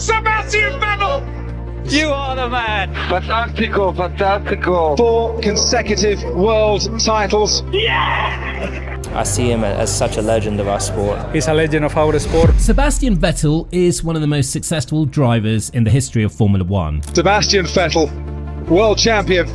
Sebastian Vettel! You are the man! Fantastico, fantastico. 4 consecutive world titles. I see him as such a legend of our sport. He's a legend of our sport. Sebastian Vettel is one of the most successful drivers in the history of Formula One. Sebastian Vettel, world champion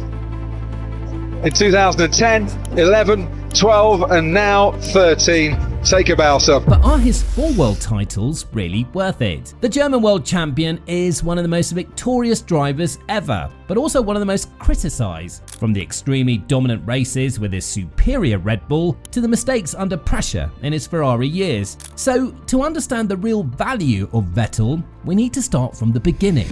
in 2010, 11, 12 and now 13. Take a bow, sir. But are his 4 world titles really worth it? The German world champion is one of the most victorious drivers ever, but also one of the most criticised. From the extremely dominant races with his superior Red Bull to the mistakes under pressure in his Ferrari years. So, to understand the real value of Vettel, we need to start from the beginning.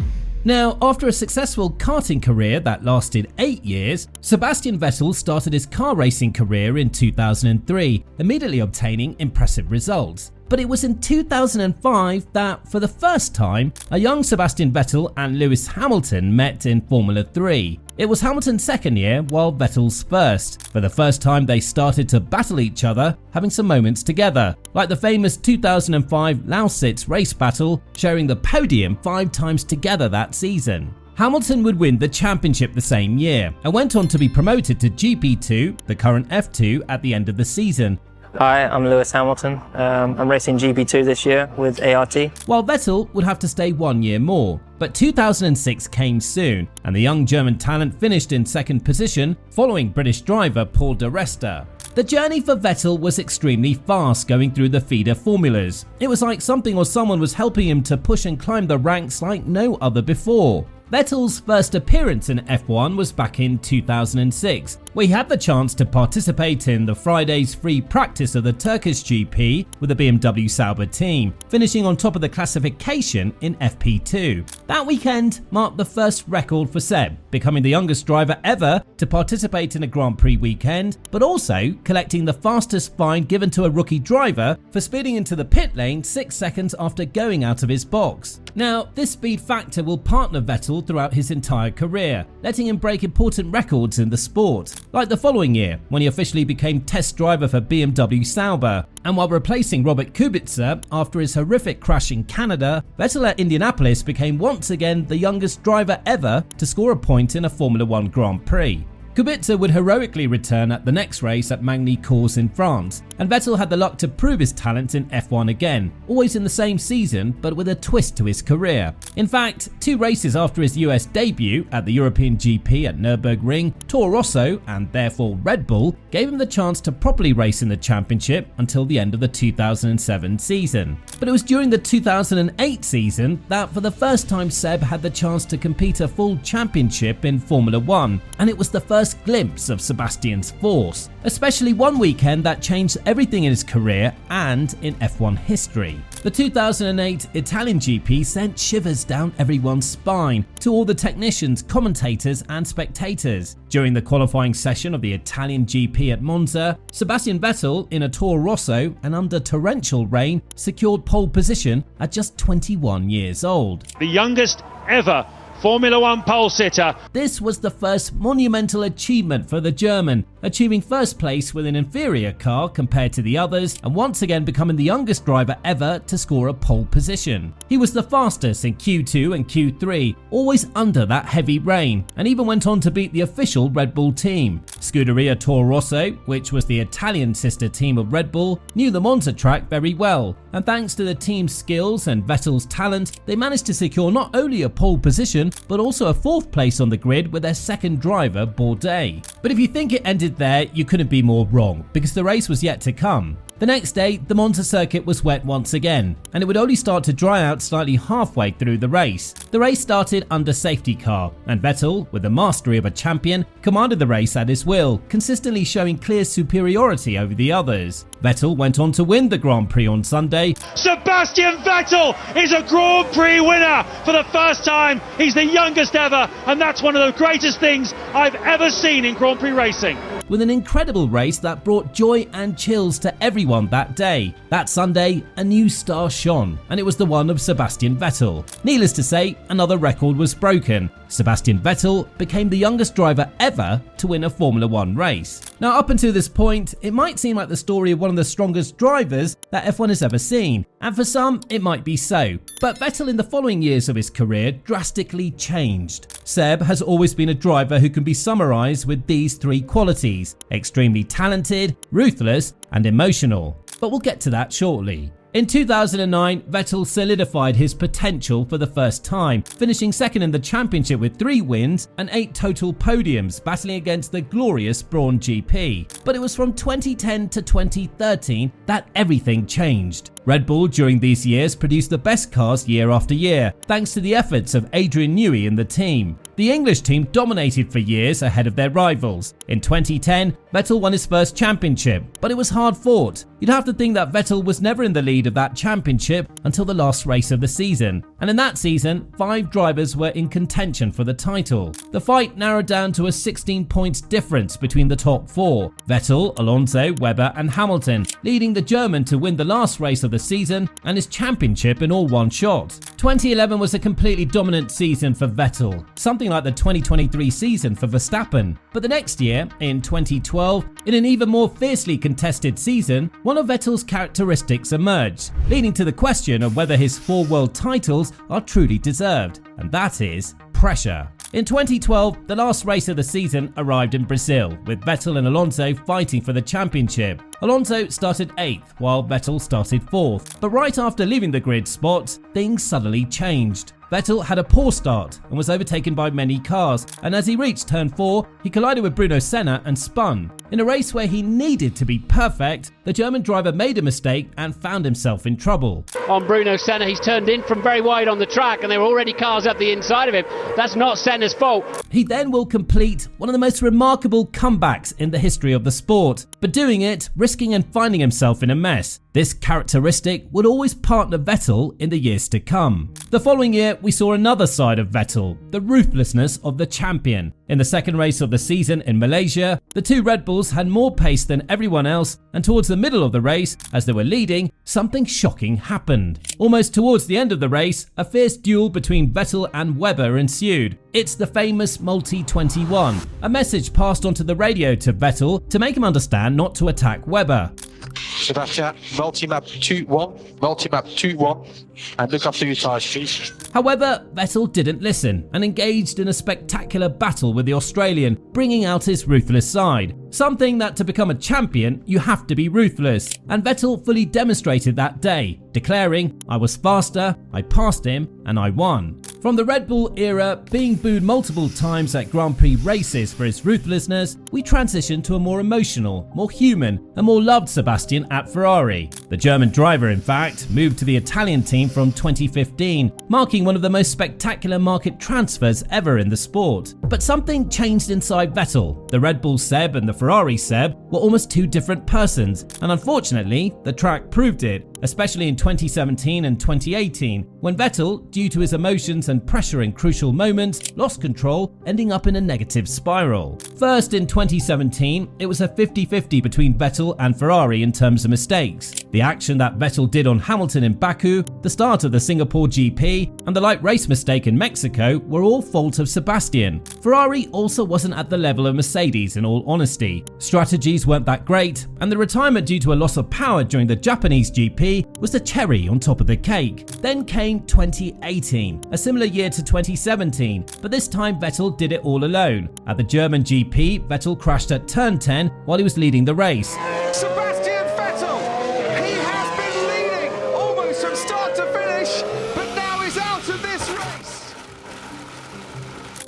Now, after a successful karting career that lasted 8 years, Sebastian Vettel started his car racing career in 2003, immediately obtaining impressive results. But it was in 2005 that, for the first time, a young Sebastian Vettel and Lewis Hamilton met in Formula 3. It was Hamilton's second year, while Vettel's first. For the first time, they started to battle each other, having some moments together, like the famous 2005 Lausitz race battle, sharing the podium 5 times together that season. Hamilton would win the championship the same year, and went on to be promoted to GP2, the current F2, at the end of the season. Hi, I'm Lewis Hamilton. I'm racing GP2 this year with ART. While Vettel would have to stay 1 year more. But 2006 came soon, and the young German talent finished in second position, following British driver Paul di Resta. The journey for Vettel was extremely fast going through the feeder formulas. It was like something or someone was helping him to push and climb the ranks like no other before. Vettel's first appearance in F1 was back in 2006, where he had the chance to participate in the Friday's free practice of the Turkish GP with the BMW Sauber team, finishing on top of the classification in FP2. That weekend marked the first record for Seb, becoming the youngest driver ever to participate in a Grand Prix weekend, but also collecting the fastest fine given to a rookie driver for speeding into the pit lane 6 seconds after going out of his box. Now, this speed factor will partner Vettel throughout his entire career, letting him break important records in the sport, like the following year when he officially became test driver for BMW Sauber, and while replacing Robert Kubica after his horrific crash in Canada, Vettel at Indianapolis became once again the youngest driver ever to score a point in a Formula One Grand Prix. Kubica would heroically return at the next race at Magny-Cours in France, and Vettel had the luck to prove his talent in F1 again, always in the same season but with a twist to his career. In fact, 2 races after his US debut at the European GP at Nürburgring, Toro Rosso, and therefore Red Bull, gave him the chance to properly race in the championship until the end of the 2007 season. But it was during the 2008 season that for the first time Seb had the chance to compete a full championship in Formula One, and it was the first glimpse of Sebastian's force, especially one weekend that changed everything in his career and in F1 history. The 2008 Italian GP sent shivers down everyone's spine to all the technicians, commentators and spectators. During the qualifying session of the Italian GP at Monza, Sebastian Vettel in a Toro Rosso and under torrential rain secured pole position at just 21 years old. The youngest ever Formula One pole sitter. This was the first monumental achievement for the German, achieving first place with an inferior car compared to the others, and once again becoming the youngest driver ever to score a pole position. He was the fastest in Q2 and Q3, always under that heavy rain, and even went on to beat the official Red Bull team. Scuderia Toro Rosso, which was the Italian sister team of Red Bull, knew the Monza track very well, and thanks to the team's skills and Vettel's talent, they managed to secure not only a pole position, but also a 4th place on the grid with their second driver, Bourdais. But if you think it ended there, you couldn't be more wrong, because the race was yet to come. The next day, the Monza circuit was wet once again, and it would only start to dry out slightly halfway through the race. The race started under safety car, and Vettel, with the mastery of a champion, commanded the race at his will, consistently showing clear superiority over the others. Vettel went on to win the Grand Prix on Sunday. Sebastian Vettel is a Grand Prix winner for the first time. He's the youngest ever, and that's one of the greatest things I've ever seen in Grand Prix racing. with an incredible race that brought joy and chills to everyone that day. That Sunday, a new star shone, and it was the one of Sebastian Vettel. Needless to say, another record was broken. Sebastian Vettel became the youngest driver ever to win a Formula 1 race. Now, up until this point, it might seem like the story of one of the strongest drivers that F1 has ever seen, and for some, it might be so. But Vettel in the following years of his career drastically changed. Seb has always been a driver who can be summarized with these three qualities: extremely talented, ruthless, and emotional. But we'll get to that shortly. In 2009, Vettel solidified his potential for the first time, finishing second in the championship with 3 wins and 8 total podiums, battling against the glorious Brawn GP. But it was from 2010 to 2013 that everything changed. Red Bull during these years produced the best cars year after year, thanks to the efforts of Adrian Newey and the team. The English team dominated for years ahead of their rivals. In 2010, Vettel won his first championship, but it was hard fought. You'd have to think that Vettel was never in the lead of that championship until the last race of the season. And in that season, 5 drivers were in contention for the title. The fight narrowed down to a 16 points difference between the top 4: Vettel, Alonso, Webber and Hamilton, leading the German to win the last race of the season and his championship in all one shot. 2011 was a completely dominant season for Vettel, something like the 2023 season for Verstappen. But the next year, in 2012, in an even more fiercely contested season, one of Vettel's characteristics emerged, leading to the question of whether his 4 world titles are truly deserved, and that is pressure. In 2012, the last race of the season arrived in Brazil, with Vettel and Alonso fighting for the championship. Alonso started 8th, while Vettel started 4th. But right after leaving the grid spot, things suddenly changed. Vettel had a poor start and was overtaken by many cars, and as he reached turn 4, he collided with Bruno Senna and spun. In a race where he needed to be perfect, the German driver made a mistake and found himself in trouble. On Bruno Senna, he's turned in from very wide on the track and there were already cars up the inside of him. That's not Senna's fault. He then will complete one of the most remarkable comebacks in the history of the sport, but doing it, risking and finding himself in a mess. This characteristic would always partner Vettel in the years to come. The following year, we saw another side of Vettel, the ruthlessness of the champion. In the second race of the season in Malaysia, the 2 Red Bulls had more pace than everyone else, and towards the middle of the race, as they were leading, something shocking happened. Almost towards the end of the race, a fierce duel between Vettel and Webber ensued. It's the famous Multi-21, a message passed onto the radio to Vettel to make him understand not to attack Webber. Sebastian, multi-map 2-1, and look after your tyres, please. However, Vettel didn't listen and engaged in a spectacular battle with the Australian, bringing out his ruthless side. Something that to become a champion, you have to be ruthless. And Vettel fully demonstrated that day, declaring, "I was faster, I passed him, and I won." From the Red Bull era, being booed multiple times at Grand Prix races for his ruthlessness, we transitioned to a more emotional, more human, and more loved Sebastian at Ferrari. The German driver, in fact, moved to the Italian team from 2015, marking one of the most spectacular market transfers ever in the sport. But something changed inside Vettel. The Red Bull Seb and the Ferrari Seb were almost 2 different persons, and unfortunately, the track proved it, especially in 2017 and 2018, when Vettel, due to his emotions and pressure in crucial moments, lost control, ending up in a negative spiral. First, in 2017, it was a 50-50 between Vettel and Ferrari in terms of mistakes. The action that Vettel did on Hamilton in Baku, the start of the Singapore GP, and the light race mistake in Mexico were all fault of Sebastian. Ferrari also wasn't at the level of Mercedes, in all honesty. Strategies weren't that great, and the retirement due to a loss of power during the Japanese GP was the cherry on top of the cake. Then came 2018, a similar year to 2017, but this time Vettel did it all alone. At the German GP, Vettel crashed at turn 10 while he was leading the race. Sebastian Vettel, he has been leading almost from start to finish, but now he's out of this race.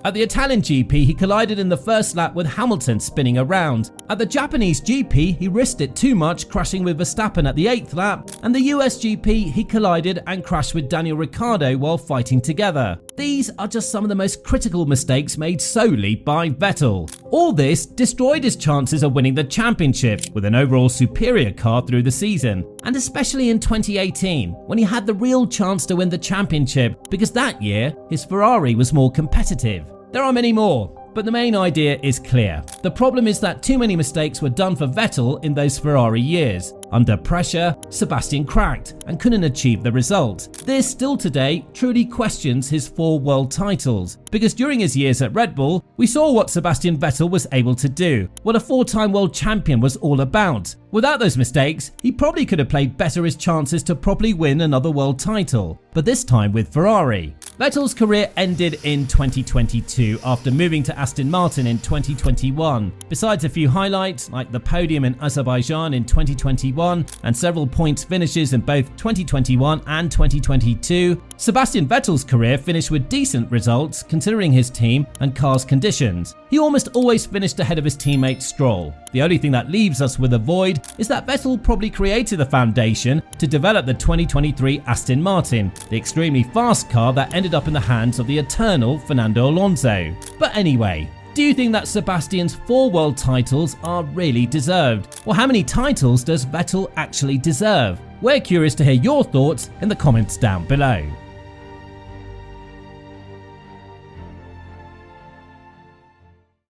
At the Italian GP, he collided in the first lap with Hamilton spinning around. At the Japanese GP, he risked it too much, crashing with Verstappen at the 8th lap, and the US GP, he collided and crashed with Daniel Ricciardo while fighting together. These are just some of the most critical mistakes made solely by Vettel. All this destroyed his chances of winning the championship with an overall superior car through the season, and especially in 2018, when he had the real chance to win the championship, because that year, his Ferrari was more competitive. There are many more, but the main idea is clear. The problem is that too many mistakes were done for Vettel in those Ferrari years. Under pressure, Sebastian cracked and couldn't achieve the result. This still today truly questions his 4 world titles, because during his years at Red Bull, we saw what Sebastian Vettel was able to do, what a 4-time world champion was all about. Without those mistakes, he probably could have played better his chances to properly win another world title, but this time with Ferrari. Vettel's career ended in 2022 after moving to Aston Martin in 2021. Besides a few highlights like the podium in Azerbaijan in 2021 and several points finishes in both 2021 and 2022, Sebastian Vettel's career finished with decent results considering his team and car's conditions. He almost always finished ahead of his teammate Stroll. The only thing that leaves us with a void is that Vettel probably created the foundation to develop the 2023 Aston Martin, the extremely fast car that ended up in the hands of the eternal Fernando Alonso. But anyway, do you think that Sebastian's 4 world titles are really deserved? Or how many titles does Vettel actually deserve? We're curious to hear your thoughts in the comments down below.